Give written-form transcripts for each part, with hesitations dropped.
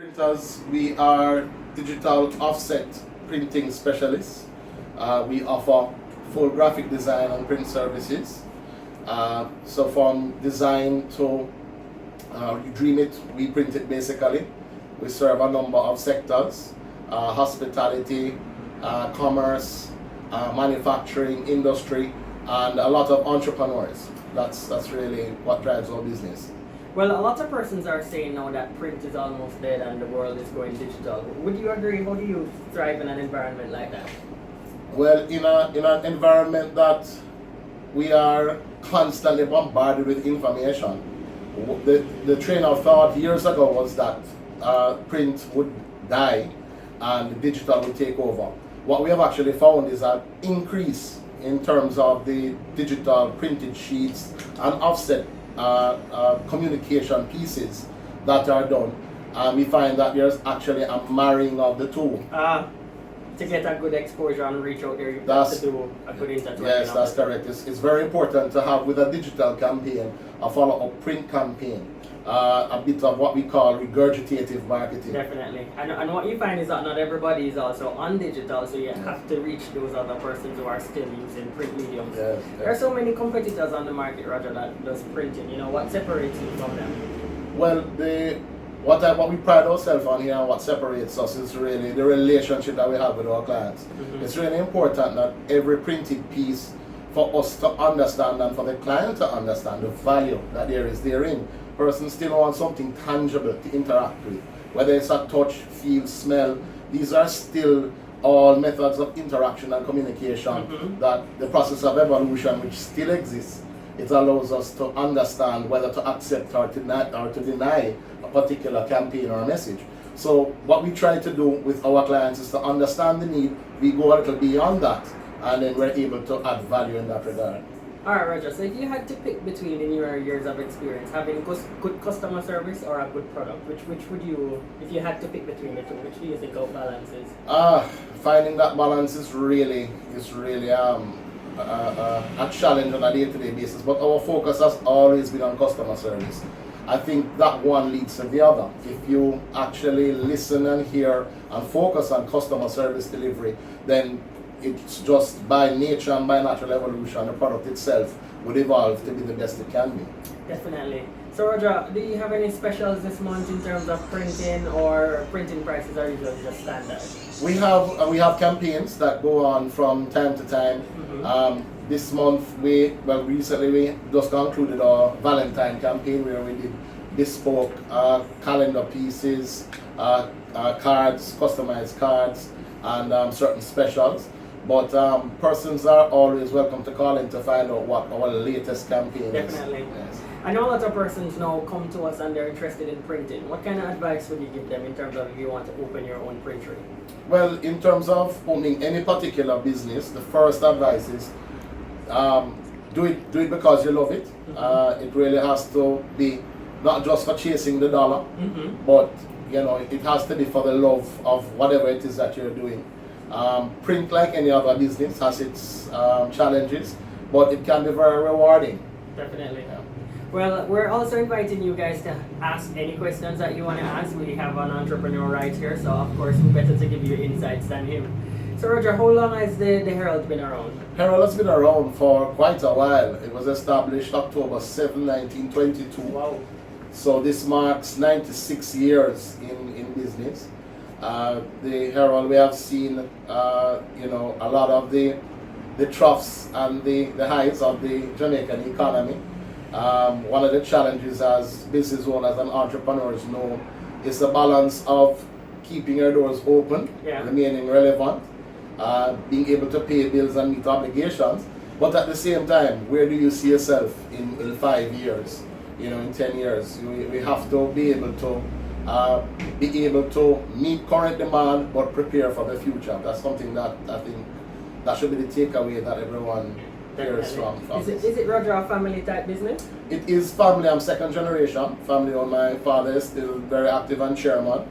Printers, we are digital offset printing specialists. We offer full graphic design and print services. So from design to you dream it, we print it basically. We serve a number of sectors, hospitality, commerce, manufacturing, industry, and a lot of entrepreneurs. That's really what drives our business. Well, a lot of persons are saying now that print is almost dead and the world is going digital. Would you agree? How do you thrive in an environment like that? Well, in an environment that we are constantly bombarded with information, the train of thought years ago was that print would die and digital would take over. What we have actually found is an increase in terms of the digital printed sheets and offset communication pieces that are done, and we find that there's actually a marrying of the two. To get a good exposure and reach out there, you have to do a good internet. Yes, that's correct. It's very important to have with a digital campaign a follow-up print campaign, a bit of what we call regurgitative marketing. Definitely. And what you find is that not everybody is also on digital, so you have to reach those other persons who are still using print mediums. Yes, There are so many competitors on the market, Roger, that does printing. What separates you from them? Well, what we pride ourselves on here and what separates us is really the relationship that we have with our clients. Mm-hmm. It's really important that every printed piece, for us to understand and for the client to understand the value that there is therein. Person still wants something tangible to interact with, whether it's a touch, feel, smell. These are still all methods of interaction and communication. Mm-hmm. That the process of evolution, which still exists, it allows us to understand whether to accept or to deny a particular campaign or a message. So what we try to do with our clients is to understand the need. We go a little beyond that, and then we're able to add value in that regard. Alright, Roger, so if you had to pick between, in your years of experience, having good customer service or a good product, which would you, if you had to pick between the two, which do you think our balance is? Finding that balance is really a challenge on a day-to-day basis, but our focus has always been on customer service. I think that one leads to the other. If you actually listen and hear and focus on customer service delivery, then it's just by nature and by natural evolution, the product itself would evolve to be the best it can be. Definitely. So Roger, do you have any specials this month in terms of printing, or printing prices are usually just standard? We have campaigns that go on from time to time. Mm-hmm. This month recently we just concluded our Valentine campaign where we did bespoke calendar pieces, cards, customized cards, and certain specials. But persons are always welcome to call in to find out what our latest campaign is. Definitely. Yes. I know a lot of persons now come to us and they're interested in printing. What kind of advice would you give them in terms of if you want to open your own printery? Well, in terms of owning any particular business, the first advice is do it because you love it. Mm-hmm. It really has to be not just for chasing the dollar, Mm-hmm. but it has to be for the love of whatever it is that you're doing. Print, like any other business, has its challenges, but it can be very rewarding. Definitely. Yeah. Well, we're also inviting you guys to ask any questions that you want to ask. We have an entrepreneur right here, so of course who better to give you insights than him. So Roger, how long has the Herald been around? Herald has been around for quite a while. It was established October 7, 1922. Wow. So this marks 96 years in business. The Herald, we have seen a lot of the troughs and the heights of the Jamaican economy. One of the challenges as business owners and entrepreneurs know is the balance of keeping your doors open, Yeah. remaining relevant, being able to pay bills and meet obligations, but at the same time, where do you see yourself in 5 years, in 10 years? We have to be able to meet current demand but prepare for the future. That's something that I think that should be the takeaway that everyone hears from Is this. it Roger a family type business? It is family. I'm second generation family owned. My father is still very active and chairman,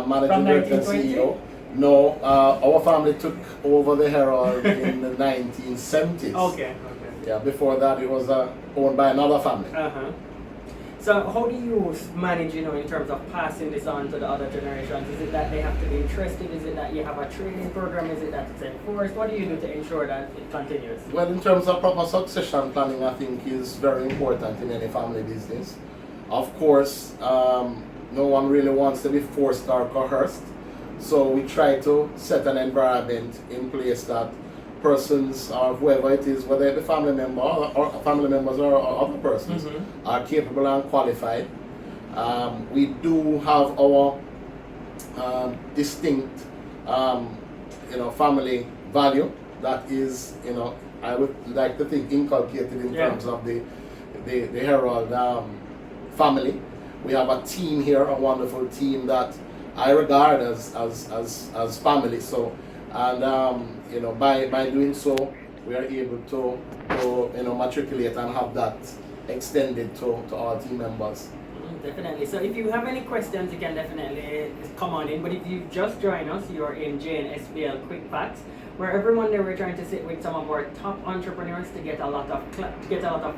managing From director and 1920? CEO. No, our family took over the Herald in the 1970s. Okay. Yeah, before that it was owned by another family. Uh-huh. So how do you manage, in terms of passing this on to the other generations? Is it that they have to be interested? Is it that you have a training program? Is it that it's enforced? What do you do to ensure that it continues? Well, in terms of proper succession planning, I think is very important in any family business. Of course, no one really wants to be forced or coerced. So we try to set an environment in place that persons or whoever it is, whether the family member or family members or other persons, are capable and qualified. We do have our distinct, family value that is, I would like to think inculcated in terms of the Herald family. We have a team here, a wonderful team that I regard as family. So, and by doing so, we are able to matriculate and have that extended to our team members. Definitely. So if you have any questions, you can definitely come on in. But if you just join us, you're in JNSBL Quick Facts, where every Monday we're trying to sit with some of our top entrepreneurs to get a lot of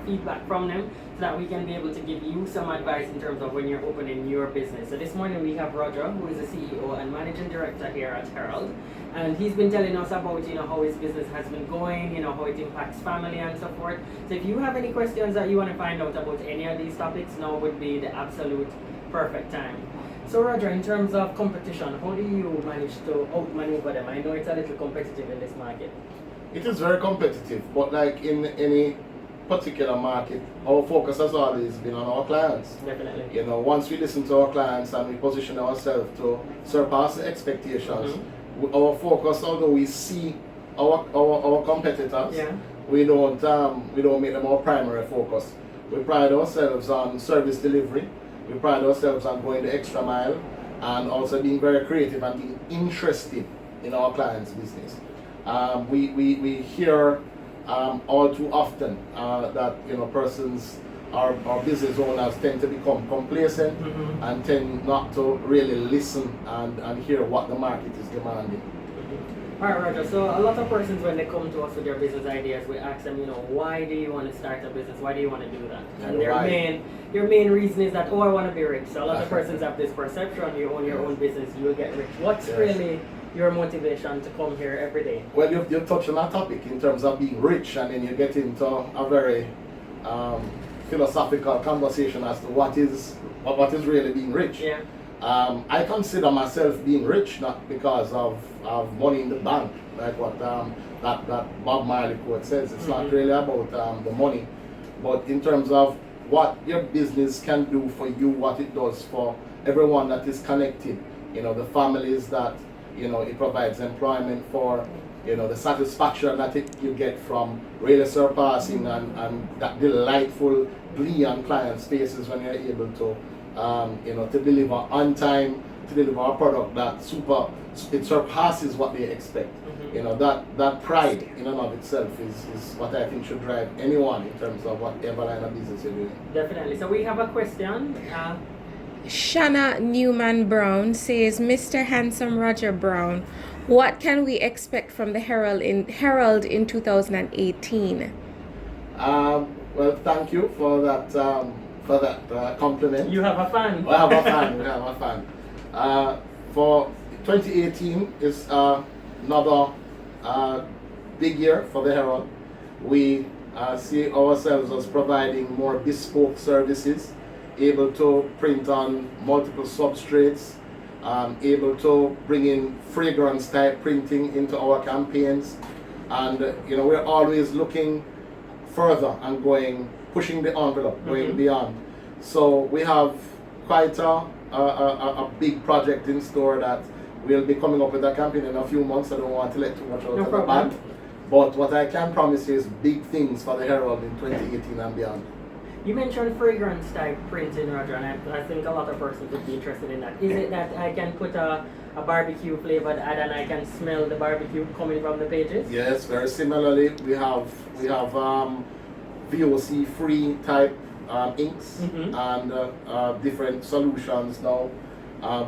feedback from them, so that we can be able to give you some advice in terms of when you're opening your business. So this morning we have Roger, who is the CEO and Managing Director here at Herald, and he's been telling us about how his business has been going, how it impacts family and so forth. So if you have any questions that you want to find out about any of these topics, now would be the absolute perfect time. So Roger, in terms of competition, how do you manage to outmaneuver them? I know it's a little competitive in this market. It is very competitive, but like in any particular market, our focus has always been on our clients. Definitely. Once we listen to our clients and we position ourselves to surpass the expectations, our focus, although we see our competitors, we don't make them our primary focus. We pride ourselves on service delivery. We pride ourselves on going the extra mile and also being very creative and being interested in our clients' business. We hear all too often that persons or business owners tend to become complacent and tend not to really listen and hear what the market is demanding. Alright, Roger, so a lot of persons, when they come to us with their business ideas, we ask them, why do you want to start a business? Why do you want to do that? And their main reason is that, I want to be rich. So a lot of persons have this perception, you own your own business, you'll get rich. What's really your motivation to come here every day? Well, you've touched on a topic in terms of being rich, and then you get into a very philosophical conversation as to what is really being rich. Yeah. I consider myself being rich not because of money in the bank, like what that Bob Marley quote says. It's not really about the money, but in terms of what your business can do for you, what it does for everyone that is connected. The families that it provides employment for. The satisfaction that you get from really surpassing and that delightful glee on clients' faces when you're able to to deliver on time, to deliver a product that it surpasses what they expect. That pride in and of itself is what I think should drive anyone in terms of whatever line of business you're doing. Definitely. So we have a question. Shanna Newman Brown says, Mr. Handsome Roger Brown, what can we expect from the Herald in 2018? Well, thank you for that compliment. You have a fan. We have a fan. For 2018 is another big year for the Herald. We see ourselves as providing more bespoke services, able to print on multiple substrates, able to bring in fragrance type printing into our campaigns, and we're always looking further and pushing the envelope, going beyond. So we have quite a big project in store that we'll be coming up with a campaign in a few months. I don't want to let too much out of the bag, but what I can promise you is big things for the Herald in 2018 and beyond. You mentioned fragrance type printing, Roger, and I think a lot of persons would be interested in that. Is it that I can put a barbecue flavored ad and I can smell the barbecue coming from the pages? Yes, very similarly, we have VOC free type inks and different solutions now.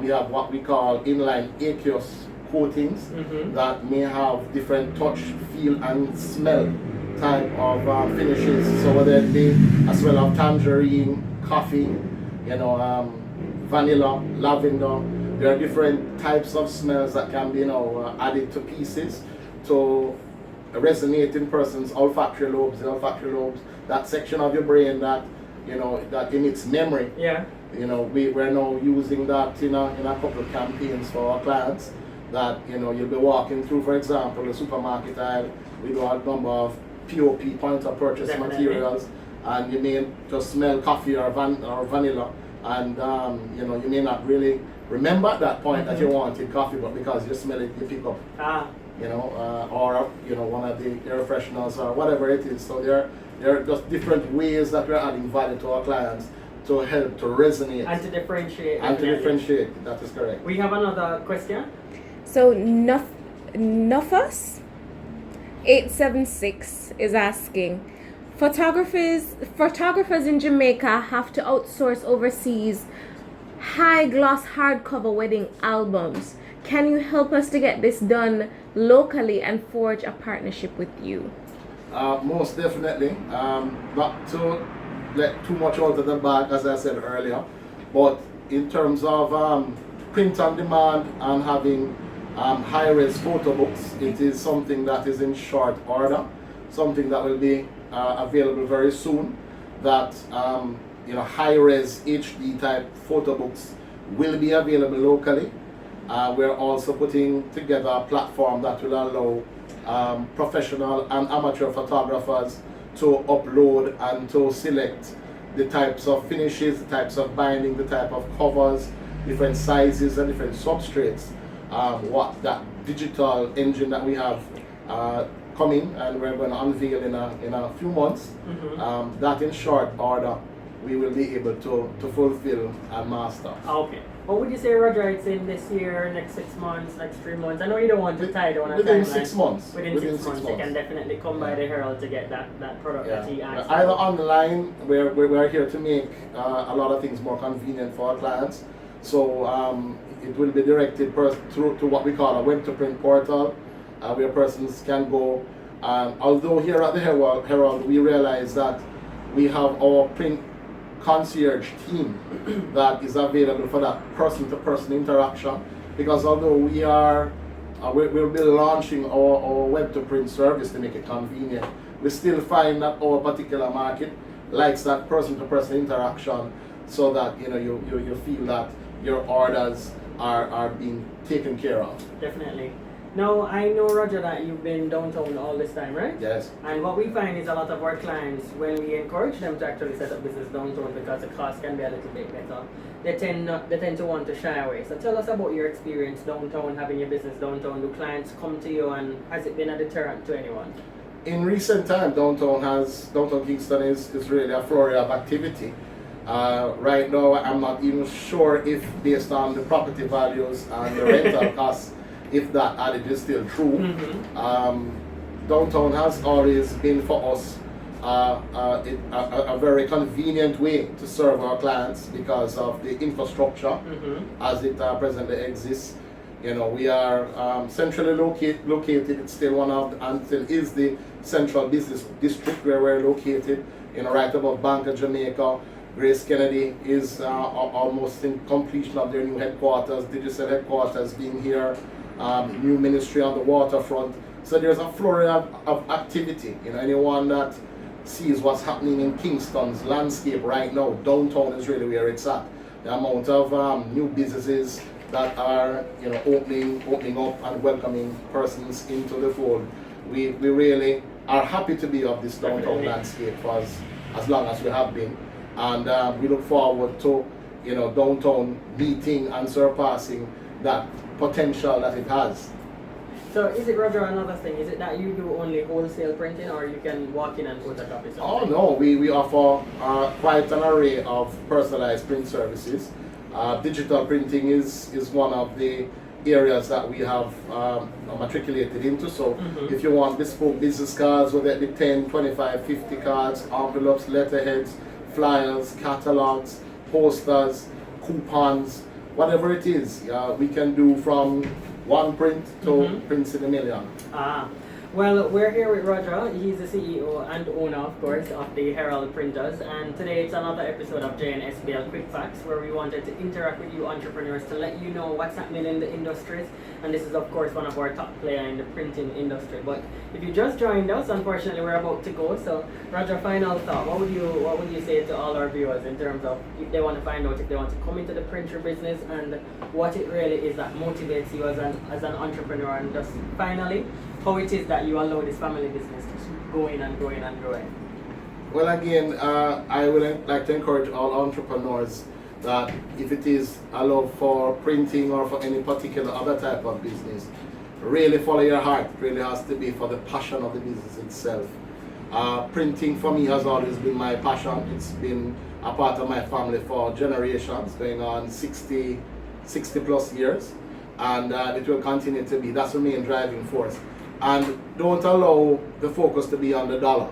We have what we call inline aqueous coatings that may have different touch, feel and smell type of finishes. So whether it be a smell of tangerine, coffee, vanilla, lavender. There are different types of smells that can be added to pieces to resonate in person's olfactory lobes. The olfactory lobes, that section of your brain that that emits memory. Yeah. We're now using that in a couple of campaigns for our clients. That you'll be walking through, for example, the supermarket aisle. We do a number of POP, point of purchase Definitely. materials, and you may just smell coffee or vanilla, and you may not really remember at that point that you wanted coffee, but because you smell it, you pick up. Or one of the air fresheners or whatever it is. So there are just different ways that we're adding value to our clients to help to resonate And to differentiate. and to definitely. differentiate. That is correct. We have another question. So Nofus 876 is asking, photographers in Jamaica have to outsource overseas high gloss hardcover wedding albums. Can you help us to get this done locally and forge a partnership with you? Most definitely. Not to let too much out of the bag, as I said earlier, but in terms of print on demand and having high-res photo books, it is something that is in short order, something that will be available very soon. That high-res HD type photo books will be available locally. We're also putting together a platform that will allow professional and amateur photographers to upload and to select the types of finishes, the types of binding, the type of covers, different sizes and different substrates. What that digital engine that we have coming, and we're going to unveil in a few months, that in short order we will be able to fulfill and master. Okay. What would you say, Roger? It's in this year, next 6 months, next 3 months? I know you don't want to tie down a Within timeline. 6 months. Within 6 months, you can definitely come by the Herald to get that product that he asked. Either online, we're here to make a lot of things more convenient for our clients. So it will be directed through to what we call a web-to-print portal, where persons can go. Although here at the Herald, we realize that we have our print concierge team that is available for that person-to-person interaction, because although we'll be launching our web-to-print service to make it convenient, we still find that our particular market likes that person-to-person interaction, so that you feel that your orders are being taken care of. Definitely. Now, I know, Roger, that you've been downtown all this time, right? Yes. And what we find is a lot of our clients, when we encourage them to actually set up business downtown because the cost can be a little bit better, they tend to want to shy away. So tell us about your experience downtown, having your business downtown. Do clients come to you, and has it been a deterrent to anyone? In recent time, downtown Kingston is really a flurry of activity. Right now, I'm not even sure if, based on the property values and the rental costs, if that adage is still true. Downtown has always been for us a very convenient way to serve our clients because of the infrastructure as it presently exists. We are centrally located. It's still one of, and still is, the central business district where we're located. Right above Bank of Jamaica. Grace Kennedy is almost in completion of their new headquarters, digital headquarters being here, new ministry on the waterfront. So there's a flurry of activity. Anyone that sees what's happening in Kingston's landscape right now, downtown is really where it's at. The amount of new businesses that are opening up and welcoming persons into the fold. We really are happy to be of this downtown landscape for as long as we have been. And we look forward to downtown meeting and surpassing that potential that it has. So is it, Roger, another thing, is it that you do only wholesale printing, or you can walk in and photocopy something? Oh no, we offer quite an array of personalized print services. Digital printing is one of the areas that we have matriculated into. So if you want bespoke business cards, whether it be 10, 25, 50 cards, envelopes, letterheads, flyers, catalogs, posters, coupons, whatever it is, we can do from one print to prints in a million. Well, we're here with Roger. He's the CEO and owner, of course, of the Herald printers. And today it's another episode of JNSBL Quick Facts, where we wanted to interact with you entrepreneurs to let you know what's happening in the industries. And this is, of course, one of our top players in the printing industry. But if you just joined us, unfortunately, we're about to go. So, Roger, final thought. What would you say to all our viewers in terms of if they want to find out if they want to come into the printer business and what it really is that motivates you as an entrepreneur, and just finally, how it is that you allow this family business to go in and growing and growing? Well, again, I would like to encourage all entrepreneurs that if it is a love for printing or for any particular other type of business, really follow your heart. It really has to be for the passion of the business itself. Printing for me has always been my passion. It's been a part of my family for generations, going on 60 plus years, and it will continue to be. That's the main driving force. And don't allow the focus to be on the dollar.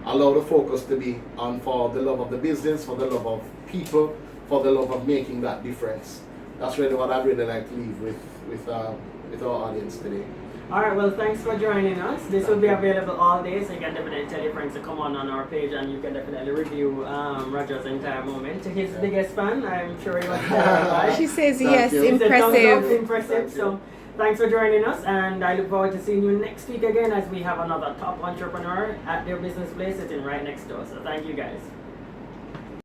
Allow the focus to be on for the love of the business, for the love of people, for the love of making that difference. That's really what I'd really like to leave with our audience today. Alright, well, thanks for joining us. This will be available all day, so you can definitely tell your friends to come on our page, and you can definitely review Roger's entire moment. His biggest fan, I'm sure he was She says Thank yes, you. He said thumbs up, impressive. impressive. So thanks for joining us, and I look forward to seeing you next week again as we have another top entrepreneur at their business place sitting right next door. So thank you guys.